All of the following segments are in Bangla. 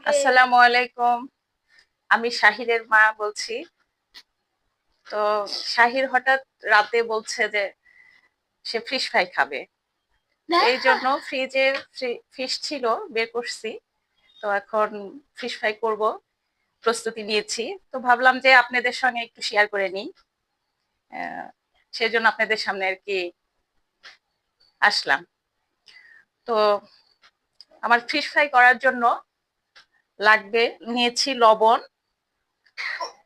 আসসালামু আলাইকুম। আমি শাহিরের মা বলছি। তো শাহির হঠাৎ রাতে বলছে যে সে ফিশ ফ্রাই খাবে। এই জন্য ফ্রিজে ফিশ ছিল, বের করছি। তো এখন ফিশ ফ্রাই করব, প্রস্তুতি নিয়েছি। তো ভাবলাম যে আপনাদের সঙ্গে একটু শেয়ার করে নিই। সেজন্য আপনাদের সামনে আর কি আসলাম। তো আমার ফিশ ফ্রাই করার জন্য লাগবে, নিয়েছি লবণ,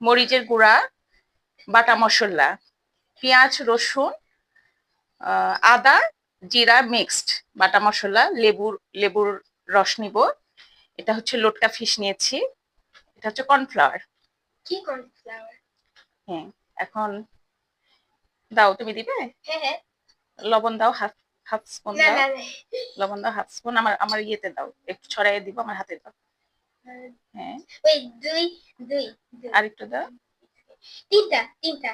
মরিচের গুঁড়া, বাটা মশলা, পেঁয়াজ, রসুন, আদা, জিরা মিক্সড, বাটা মশলা, লেবুর রস নিব। এটা হচ্ছে লটকা ফিশ নিয়েছি। এটা হচ্ছে কর্নফ্লাওয়ার। কি কর্নফ্লাওয়ার? হ্যাঁ, এখন দাও, তুমি দিবে? হ্যাঁ হ্যাঁ। লবণ দাও, হাফ হাফ স্পুন না দাও। না না। লবণ দাও হাফ স্পুন। আমার ইয়েতে দাও, একটু ছড়াইয়ে দিব, আমার হাতে দাও। হ্যাঁ, ওই দুই দুই দুই। আর একটু দাও। তিনটা তিনটা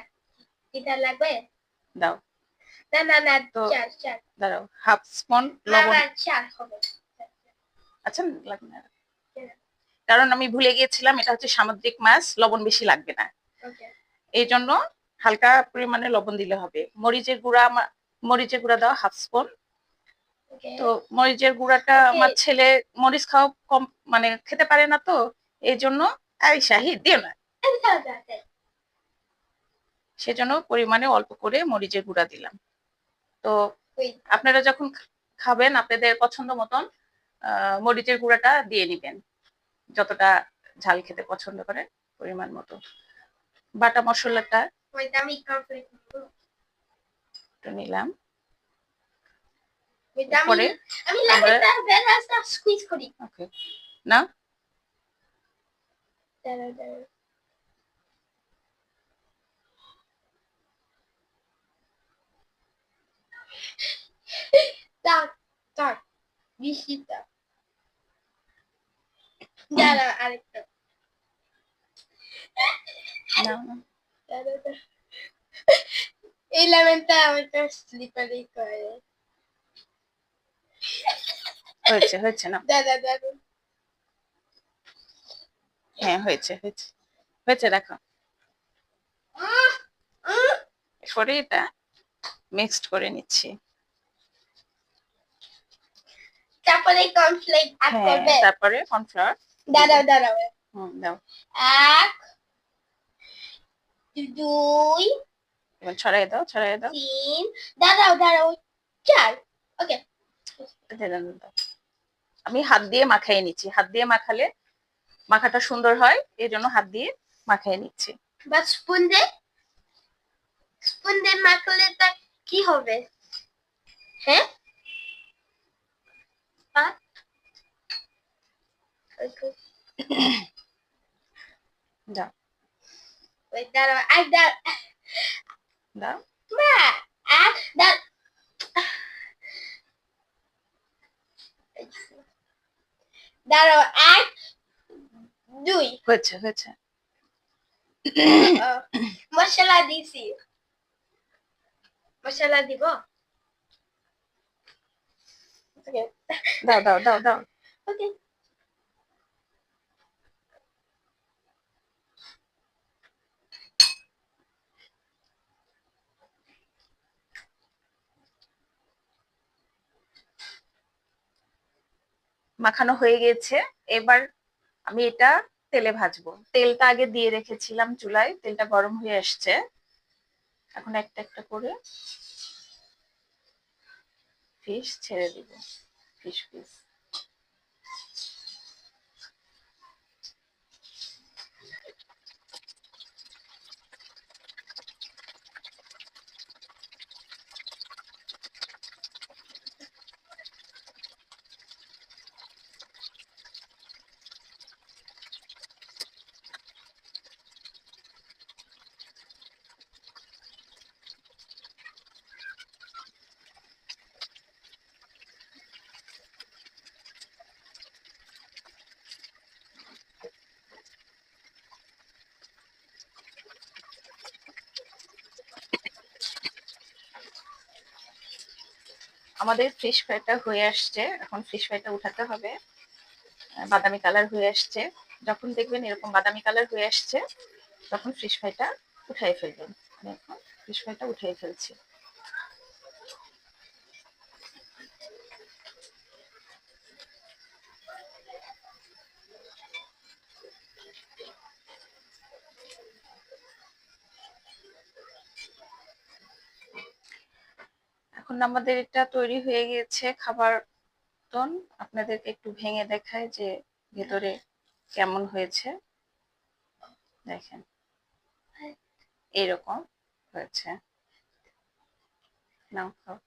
তিনটা লাগবে? দাও। না না না, তো চার চার। দাঁড়াও, হাফ স্পুন না লবণ। না, চার হবে। আচ্ছা, লাগবে না, কারণ আমি ভুলে গিয়েছিলাম এটা হচ্ছে সামুদ্রিক মাছ, লবণ বেশি লাগবে না। ওকে। এই জন্য হালকা পরিমাণে লবণ দিলে হবে। মরিচের গুঁড়া দাও হাফ স্পুন। ওকে। তো মরিচের গুঁড়াটা আমার ছেলে মরিচ খাওয়া কম, মানে খেতে পারে না, তো এই জন্য শাহি দিও না, সেজন্য পরিমাণে অল্প করে মরিচের গুঁড়া দিলাম। তো আপনারা যখন খাবেন আপনাদের পছন্দ মতন মরিচের গুঁড়াটা দিয়ে নিবেন, যতটা ঝাল খেতে পছন্দ করেন পরিমাণ মতো। বাটা মশলাটা একটু নিলাম। পরে ওকে, না আরেকটা। এই লেমনটা আমাকে স্লিপারি করে। হয়েছে হয়েছে না? দাদা দাদা। হ্যাঁ, হয়েছে হয়েছে হয়েছে, দেখো। এরপরে এটা মিক্সড করে নিচ্ছি। তারপরে কর্নফ্লেক্স অ্যাড করবে? তারপরে কর্নফ্লাওয়ার দাঁড়াও দাঁড়াও। দাও। এক, দুই, এবার ছড়াই দাও, ছড়াই দাও। তিন, দাঁড়াও দাঁড়াও, চার। ওকে। আমি হাত দিয়ে মাখাইয়ে নিচ্ছি। হাত দিয়ে মাখালে মাখাটা সুন্দর হয়, এই জন্য হাত দিয়ে মাখাইয়ে নিচ্ছি। বা স্পুন দিয়ে মাখলে তা কি হবে? হ্যাঁ, দাও দাঁড়াও, দাও। দাঁড়াও, এক, দুই। হয়েছে হয়েছে। মশলা দিছি। মশলা দিব? দাও দাও দাও দাও। ওকে। মাখানো হয়ে গেছে। এবার আমি এটা তেলে ভাজবো। তেলটা আগে দিয়ে রেখেছিলাম চুলায়, তেলটা গরম হয়ে আসছে। এখন একটা একটা করে ফিশ ছেড়ে দিব, ফিশ পিস। আমাদের ফিশ ফ্রাইটা হয়ে আসছে, এখন ফিশ ফ্রাইটা উঠাতে হবে। বাদামি কালার হয়ে আসছে। যখন দেখবেন এরকম বাদামি কালার হয়ে আসছে তখন ফিশ ফ্রাইটা উঠাই ফেলবেন। আমি এখন ফিশ ফ্রাইটা উঠাই ফেলছি। এখন আমাদের এটা তৈরি হয়ে গিয়েছে খাবার মতন। আপনাদেরকে একটু ভেঙে দেখায় যে ভেতরে কেমন হয়েছে। দেখেন এইরকম হয়েছে। নাও খাও,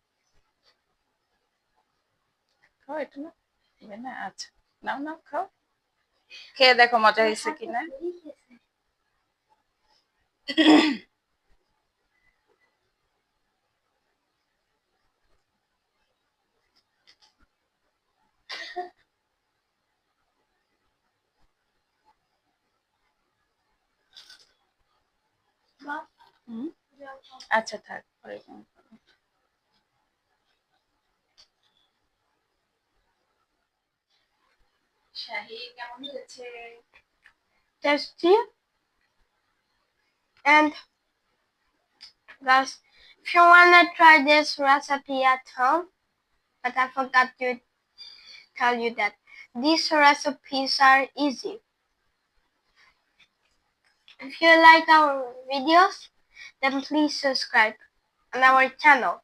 খাও এটা না দিবে না? আচ্ছা নাও নাও খাও, খেয়ে দেখো মজা হয়েছে কিনা। আচ্ছা থাক, পরে শাহি কেমন হয়েছে? Tasty. And guys, if you wanna try this recipe at home, but I forgot to tell you that these recipes are easy. If you like our videos, then please subscribe on our channel.